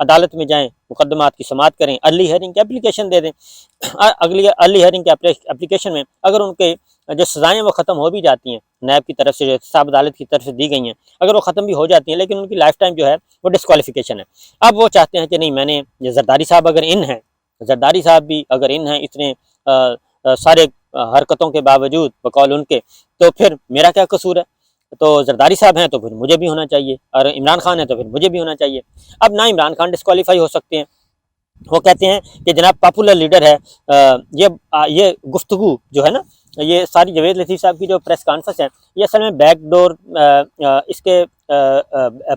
عدالت میں جائیں، مقدمات کی سماعت کریں، ارلی ہیئرنگ کی اپلیکیشن دے دیں۔ اگلی ارلی ہیئرنگ کے اپلیکیشن میں اگر ان کے جو سزائیں وہ ختم ہو بھی جاتی ہیں، نیب کی طرف سے جو احتساب عدالت کی طرف سے دی گئی ہیں، اگر وہ ختم بھی ہو جاتی ہیں، لیکن ان کی لائف ٹائم جو ہے وہ ڈسکوالیفیکیشن ہے۔ اب وہ چاہتے ہیں کہ نہیں، میں نے یہ زرداری صاحب اگر ان ہیں، زرداری صاحب بھی اگر ان ہیں اتنے سارے حرکتوں کے باوجود بقول ان کے، تو پھر میرا کیا قصور ہے؟ تو زرداری صاحب ہیں تو پھر مجھے بھی ہونا چاہیے، اور عمران خان ہے تو پھر مجھے بھی ہونا چاہیے۔ اب نہ عمران خان ڈسکوالیفائی ہو سکتے ہیں، وہ کہتے ہیں کہ جناب پاپولر لیڈر ہے۔ یہ گفتگو جو ہے نا، یہ ساری جاوید لطیف صاحب کی جو پریس کانفرنس ہے، یہ اصل میں بیک ڈور، اس کے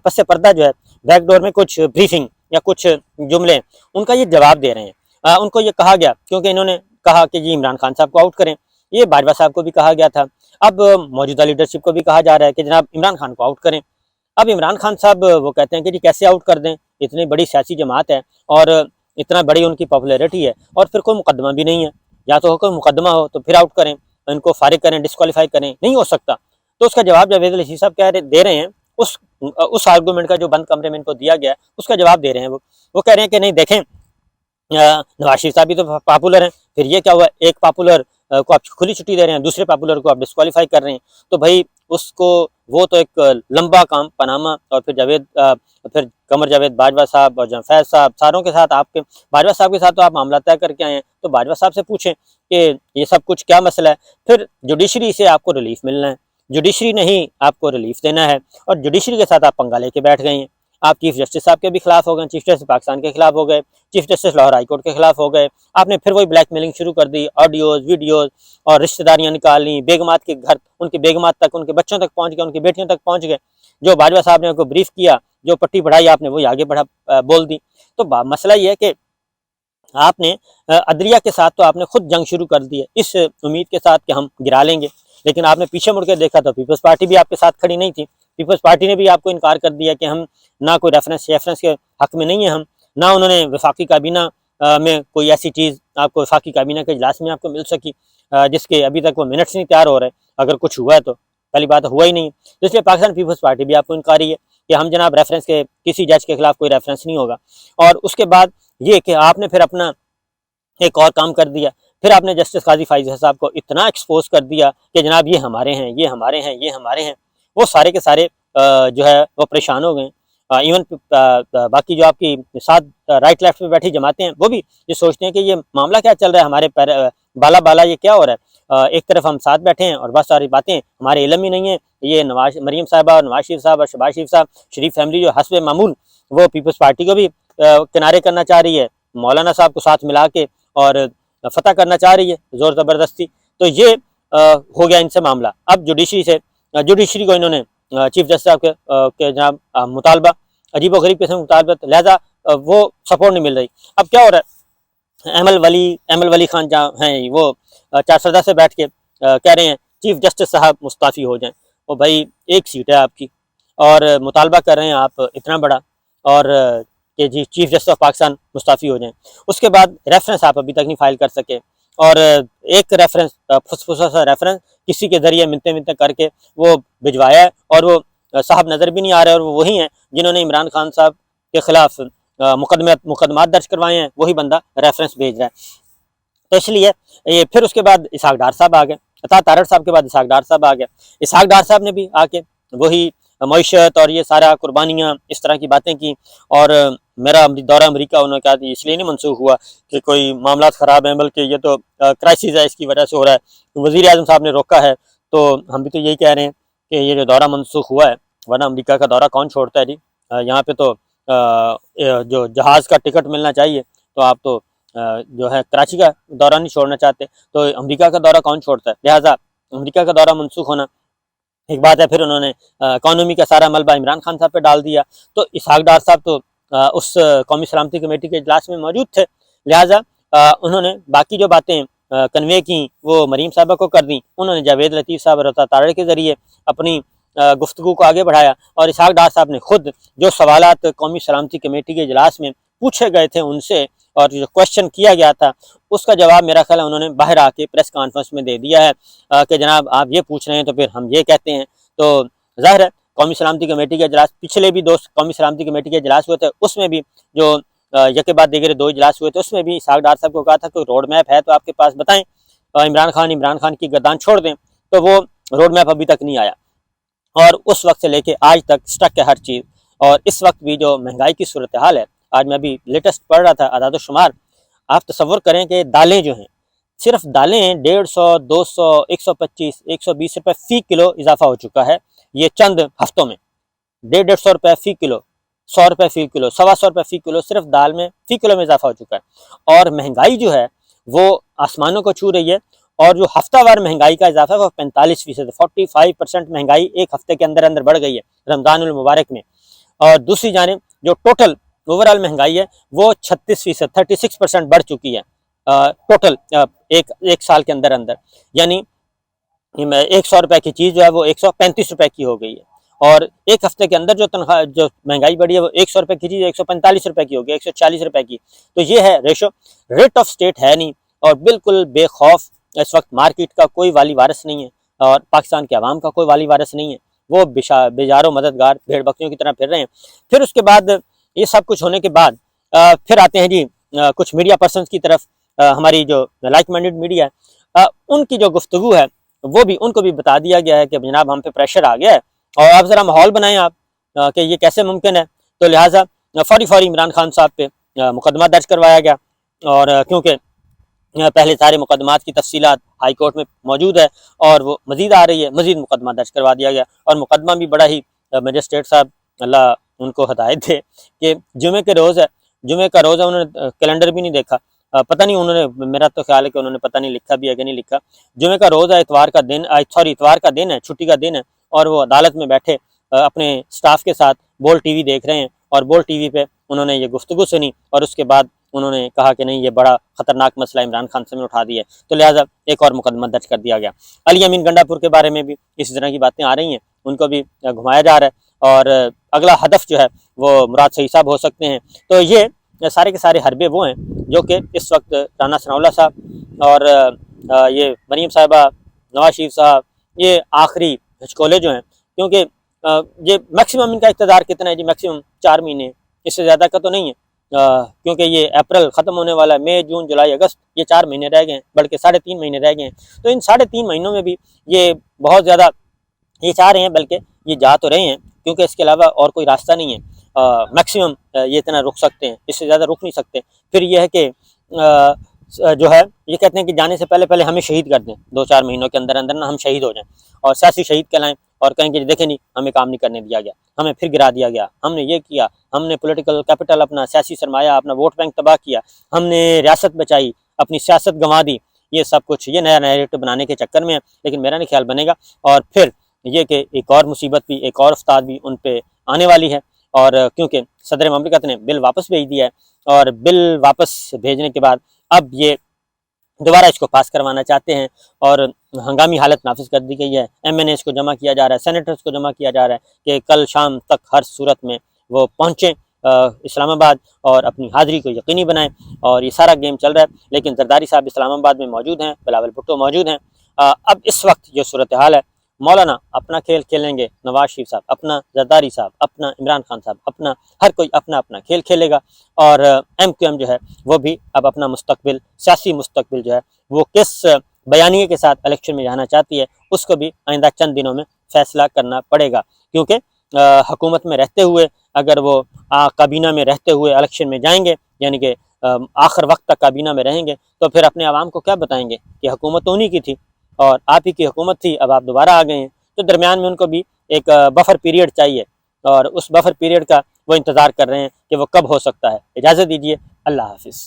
پس پردہ جو ہے، بیک ڈور میں کچھ بریفنگ یا کچھ جملے ان کا یہ جواب دے رہے ہیں۔ ان کو یہ کہا گیا، کیونکہ انہوں نے کہا کہ جی عمران خان صاحب کو آؤٹ کریں، یہ باجوہ صاحب کو بھی کہا گیا تھا، اب موجودہ لیڈرشپ کو بھی کہا جا رہا ہے کہ جناب عمران خان کو آؤٹ کریں۔ اب عمران خان صاحب وہ کہتے ہیں کہ جی کیسے آؤٹ کر دیں، اتنی بڑی سیاسی جماعت ہے اور اتنا بڑی ان کی پاپولیرٹی ہے، اور پھر کوئی مقدمہ بھی نہیں ہے، یا تو کوئی مقدمہ ہو تو پھر آؤٹ کریں، ان کو فارغ کریں، ڈسکوالیفائی کریں، نہیں ہو سکتا۔ تو اس کا جواب جاوید لطیف صاحب دے رہے ہیں، اس آرگومنٹ کا جو بند کمرے میں ان کو دیا گیا اس کا جواب دے رہے ہیں۔ وہ کہہ رہے ہیں کہ نہیں دیکھیں، نواز شریف صاحب بھی تو پاپولر ہیں، پھر یہ کیا ہوا، ایک پاپولر کو آپ کھلی چھٹی دے رہے ہیں، دوسرے پاپولر کو آپ ڈسکوالیفائی کر رہے ہیں، تو بھائی اس کو وہ تو ایک لمبا کام پاناما، اور پھر قمر جاوید باجوہ صاحب اور جہاں فیض صاحب ساروں کے ساتھ، آپ کے باجوہ صاحب کے ساتھ تو آپ معاملہ طے کر کے آئے ہیں، تو باجوہ صاحب سے پوچھیں کہ یہ سب کچھ کیا مسئلہ ہے۔ پھر جوڈیشری سے آپ کو ریلیف ملنا ہے، جوڈیشری نے ہی آپ کو ریلیف دینا ہے، اور جوڈیشری کے ساتھ آپ پنگا لے کے بیٹھ گئے ہیں۔ آپ چیف جسٹس صاحب کے بھی خلاف ہو گئے، چیف جسٹس پاکستان کے خلاف ہو گئے، chief justice Lahore high court کے خلاف ہو گئے، آپ نے پھر وہی بلیک میلنگ شروع کر دی، آڈیوز، ویڈیوز، اور رشتہ داریاں نکال لیں، بیگمات کے گھر، ان کی بیگمات تک، ان کے بچوں تک پہنچ گئے، ان کی بیٹیوں تک پہنچ گئے، جو باجوہ صاحب نے ان کو بریف کیا، جو پٹی پڑھائی آپ نے وہی آگے بول دی۔ تو مسئلہ یہ ہے کہ آپ نے عدلیہ کے ساتھ تو آپ نے خود جنگ شروع کر دی ہے، اس امید کے ساتھ کہ ہم گرا لیں گے، لیکن آپ نے پیچھے مڑ کے دیکھا تو پیپلز پارٹی بھی آپ کے ساتھ کھڑی نہیں تھی، پیپلز پارٹی نے بھی آپ کو انکار کر دیا کہ ہم نہ کوئی ریفرنس کے حق میں نہیں ہیں ہم، نہ انہوں نے وفاقی کابینہ میں کوئی ایسی چیز آپ کو وفاقی کابینہ کے اجلاس میں آپ کو مل سکی جس کے ابھی تک وہ منٹس نہیں تیار ہو رہے، اگر کچھ ہوا ہے تو پہلی بات ہوا ہی نہیں، اس لیے پاکستان پیپلز پارٹی بھی آپ کو انکاری ہے کہ ہم جناب ریفرنس کے کسی جج کے خلاف کوئی ریفرنس نہیں ہوگا۔ اور اس کے بعد یہ کہ آپ نے پھر اپنا ایک اور کام کر دیا، پھر آپ نے جسٹس قاضی فائز صاحب کو اتنا ایکسپوز کر دیا کہ جناب یہ ہمارے ہیں، یہ ہمارے ہیں، یہ ہمارے ہیں، وہ سارے کے سارے جو ہے وہ پریشان ہو گئے۔ ایون باقی جو آپ کی ساتھ رائٹ لیفٹ پہ بیٹھی جماعتیں ہیں، وہ بھی یہ سوچتے ہیں کہ یہ معاملہ کیا چل رہا ہے، ہمارے بالا یہ کیا ہو رہا ہے، ایک طرف ہم ساتھ بیٹھے ہیں اور بہت ساری باتیں ہمارے علم ہی نہیں ہیں، یہ مریم صاحبہ اور نواز شریف صاحب اور شہباز شریف صاحب، شریف فیملی جو حسب معمول وہ پیپلز پارٹی کو بھی کنارے کرنا چاہ رہی ہے، مولانا صاحب کو ساتھ ملا کے اور فتح کرنا چاہ رہی ہے زور زبردستی۔ تو یہ ہو گیا ان سے معاملہ۔ اب جوڈیشری کو انہوں نے چیف جسٹس صاحب کے جناب مطالبہ عجیب و غریب قسم کا مطالبہ، لہذا وہ سپورٹ نہیں مل رہی۔ اب کیا ہو رہا ہے، احمد ولی خان جہاں ہیں وہ چارسدہ سے بیٹھ کے کہہ رہے ہیں چیف جسٹس صاحب مستعفی ہو جائیں، وہ بھائی ایک سیٹ ہے آپ کی اور مطالبہ کر رہے ہیں آپ اتنا بڑا، اور کہ جی چیف جسٹس آف پاکستان مستعفی ہو جائیں۔ اس کے بعد ریفرنس آپ ابھی تک نہیں فائل کر سکے، اور ایک ریفرنس فسفسا سا ریفرنس کسی کے ذریعے منتے کر کے وہ بھجوایا ہے، اور وہ صاحب نظر بھی نہیں آ رہے، اور وہ وہی ہیں جنہوں نے عمران خان صاحب کے خلاف مقدمات درج کروائے ہیں، وہی بندہ ریفرنس بھیج رہا ہے۔ تو اس لیے یہ پھر اس کے بعد اسحاق ڈار صاحب آ گئے، عطا تارڑ صاحب کے بعد اسحاق ڈار صاحب آ گئے۔ اسحاق ڈار صاحب نے بھی آ کے وہی معیشت اور یہ سارا قربانیاں اس طرح کی باتیں کی، اور میرا دورہ امریکہ انہوں نے کہا کہ اس لیے نہیں منسوخ ہوا کہ کوئی معاملات خراب ہیں، بلکہ یہ تو کرائسس ہے، اس کی وجہ سے ہو رہا ہے، وزیر اعظم صاحب نے روکا ہے۔ تو ہم بھی تو یہی کہہ رہے ہیں کہ یہ جو دورہ منسوخ ہوا ہے، ورنہ امریکہ کا دورہ کون چھوڑتا ہے جی، یہاں پہ تو جو جہاز کا ٹکٹ ملنا چاہیے، تو آپ تو جو ہے کراچی کا دورہ نہیں چھوڑنا چاہتے، تو امریکہ کا دورہ کون چھوڑتا ہے، لہٰذا امریکہ کا دورہ منسوخ ہونا ایک بات ہے۔ پھر انہوں نے اکانومی کا سارا ملبہ عمران خان صاحب پہ ڈال دیا، تو اسحاق ڈار صاحب تو اس قومی سلامتی کمیٹی کے اجلاس میں موجود تھے، لہٰذا انہوں نے باقی جو باتیں کنوے کی وہ مریم صاحبہ کو کر دیں، انہوں نے جاوید لطیف صاحب اور عطا تارڑ کے ذریعے اپنی گفتگو کو آگے بڑھایا، اور اسحاق ڈار صاحب نے خود جو سوالات قومی سلامتی کمیٹی کے اجلاس میں پوچھے گئے تھے ان سے، اور جو کوشچن کیا گیا تھا، اس کا جواب میرا خیال ہے انہوں نے باہر آ کے پریس کانفرنس میں دے دیا ہے کہ جناب آپ یہ پوچھ رہے ہیں تو پھر ہم یہ کہتے ہیں۔ تو ظاہر ہے قومی سلامتی کمیٹی کے اجلاس، پچھلے بھی 2 قومی سلامتی کمیٹی کے اجلاس ہوئے تھے، اس میں بھی جو یکے بعد دیگر 2 اجلاس ہوئے تھے، اس میں بھی اسحاق ڈار صاحب کو کہا تھا کہ روڈ میپ ہے تو آپ کے پاس بتائیں، عمران خان کی گردان چھوڑ دیں، تو وہ روڈ میپ ابھی تک نہیں آیا، اور اس وقت سے لے کے آج تک سٹک ہے ہر چیز۔ اور اس وقت بھی جو مہنگائی کی صورتحال ہے، آج میں ابھی لیٹسٹ پڑھ رہا تھا اعداد و شمار، آپ تصور کریں کہ دالیں جو ہیں، صرف دالیں 150، 200، 125، 120 روپے فی کلو اضافہ ہو چکا ہے یہ چند ہفتوں میں، 150 روپے فی کلو، 100 روپے فی کلو، 125 روپے فی کلو صرف دال میں فی کلو میں اضافہ ہو چکا ہے، اور مہنگائی جو ہے وہ آسمانوں کو چھو رہی ہے، اور جو ہفتہ وار مہنگائی کا اضافہ ہے وہ 45%، 45% مہنگائی ایک ہفتے کے اندر اندر بڑھ گئی ہے رمضان المبارک میں۔ اور دوسری جانب جو ٹوٹل اوور آل مہنگائی ہے وہ 36%، 36% بڑھ چکی ہے ٹوٹل ایک سال کے اندر اندر، یعنی 100 روپے کی چیز جو ہے وہ 135 روپے کی ہو گئی ہے، اور ایک ہفتے کے اندر جو مہنگائی بڑھی ہے وہ 100 روپے کی چیز 145 روپے کی ہو گئی، 140 روپے کی۔ تو یہ ہے ریشو، ریٹ آف اسٹیٹ ہے نہیں، اور بالکل بے خوف اس وقت مارکیٹ کا کوئی والی وارث نہیں ہے، اور پاکستان کے عوام کا کوئی والی وارث نہیں ہے، وہ بیزار و مددگار بھیڑ بکریوں کی طرح پھر رہے ہیں۔ پھر اس کے بعد یہ سب کچھ ہونے کے بعد پھر آتے ہیں جی کچھ میڈیا پرسنز کی طرف، ہماری جو لائک مائنڈڈ میڈیا ہے، ان کی جو گفتگو ہے وہ بھی ان کو بھی بتا دیا گیا ہے کہ جناب ہم پہ پریشر آ گیا ہے، اور آپ ذرا ماحول بنائیں آپ کہ یہ کیسے ممکن ہے، تو لہٰذا فوری عمران خان صاحب پہ مقدمہ درج کروایا گیا، اور کیونکہ پہلے سارے مقدمات کی تفصیلات ہائی کورٹ میں موجود ہے اور وہ مزید آ رہی ہے، مزید مقدمہ درج کروا دیا گیا، اور مقدمہ بھی بڑا ہی مجسٹریٹ صاحب اللہ ان کو ہدایت دے کہ جمعے کے روز ہے، جمعے کا روز ہے، انہوں نے کیلنڈر بھی نہیں دیکھا، پتہ نہیں انہوں نے، میرا تو خیال ہے کہ انہوں نے پتہ نہیں لکھا بھی ہے کہ نہیں لکھا، جمعے کا روز ہے، اتوار کا دن ہے، چھٹی کا دن ہے، اور وہ عدالت میں بیٹھے اپنے سٹاف کے ساتھ بول ٹی وی دیکھ رہے ہیں، اور بول ٹی وی پہ انہوں نے یہ گفتگو سنی، اور اس کے بعد انہوں نے کہا کہ نہیں یہ بڑا خطرناک مسئلہ عمران خان سے میں اٹھا دیا ہے، تو لہٰذا ایک اور مقدمہ درج کر دیا گیا۔ علی امین گنڈا پور کے بارے میں بھی اسی طرح کی باتیں آ رہی ہیں، ان کو بھی گھمایا جا رہا ہے، اور اگلا ہدف جو ہے وہ مراد صحیح صاحب ہو سکتے ہیں۔ تو یہ سارے کے سارے حربے وہ ہیں جو کہ اس وقت رانا ثناءاللہ صاحب اور یہ مریم صاحبہ، نواز شریف صاحب، یہ آخری ہچکولے جو ہیں، کیونکہ یہ میکسیمم ان کا اقتدار کتنا ہے جی، میکسیمم 4 مہینے، اس سے زیادہ کا تو نہیں ہے، کیونکہ یہ اپریل ختم ہونے والا ہے، مئی، جون، جولائی، اگست، یہ 4 مہینے رہ گئے ہیں، بلکہ 3.5 مہینے رہ گئے ہیں، تو ان 3.5 مہینوں میں بھی یہ بہت زیادہ یہ چاہ رہے ہیں، بلکہ یہ جا تو رہے ہیں، کیونکہ اس کے علاوہ اور کوئی راستہ نہیں ہے، میکسیمم یہ اتنا رک سکتے ہیں، اس سے زیادہ رک نہیں سکتے۔ پھر یہ ہے کہ جو ہے یہ کہتے ہیں کہ جانے سے پہلے ہمیں شہید کر دیں، 2-4 مہینوں کے اندر اندر نہ ہم شہید ہو جائیں، اور سیاسی شہید کہلائیں، اور کہیں کہ دیکھیں نہیں ہمیں کام نہیں کرنے دیا گیا، ہمیں پھر گرا دیا گیا، ہم نے یہ کیا، ہم نے پولیٹیکل کیپٹل، اپنا سیاسی سرمایہ، اپنا ووٹ بینک تباہ کیا، ہم نے ریاست بچائی، اپنی سیاست گنوا دی، یہ سب کچھ یہ نیا نیریٹو بنانے کے چکر میں ہے، لیکن میرا نہیں خیال بنے گا، اور پھر یہ کہ ایک اور مصیبت بھی، ایک اور افتاد بھی ان پہ آنے والی ہے، اور کیونکہ صدر مملکت نے بل واپس بھیج دیا ہے، اور بل واپس بھیجنے کے بعد اب یہ دوبارہ اس کو پاس کروانا چاہتے ہیں، اور ہنگامی حالت نافذ کر دی گئی ہے، ایم این ایز کو جمع کیا جا رہا ہے، سینیٹرز کو جمع کیا جا رہا ہے کہ کل شام تک ہر صورت میں وہ پہنچیں اسلام آباد اور اپنی حاضری کو یقینی بنائیں، اور یہ سارا گیم چل رہا ہے، لیکن زرداری صاحب اسلام آباد میں موجود ہیں، بلاول بھٹو موجود ہیں۔ اب اس وقت جو صورتحال ہے، مولانا اپنا کھیل کھیلیں گے، نواز شریف صاحب اپنا، زرداری صاحب اپنا، عمران خان صاحب اپنا، ہر کوئی اپنا اپنا کھیل کھیلے گا، اور ایم کیو ایم جو ہے وہ بھی اب اپنا مستقبل، سیاسی مستقبل جو ہے وہ کس بیانیے کے ساتھ الیکشن میں جانا چاہتی ہے، اس کو بھی آئندہ چند دنوں میں فیصلہ کرنا پڑے گا، کیونکہ حکومت میں رہتے ہوئے اگر وہ کابینہ میں رہتے ہوئے الیکشن میں جائیں گے، یعنی کہ آخر وقت تک کابینہ میں رہیں گے، تو پھر اپنے عوام کو کیا بتائیں گے کہ حکومت تو انہی کی تھی، اور آپ ہی کی حکومت تھی، اب آپ دوبارہ آ گئے ہیں، تو درمیان میں ان کو بھی ایک بفر پیریڈ چاہیے، اور اس بفر پیریڈ کا وہ انتظار کر رہے ہیں کہ وہ کب ہو سکتا ہے۔ اجازت دیجیے، اللہ حافظ۔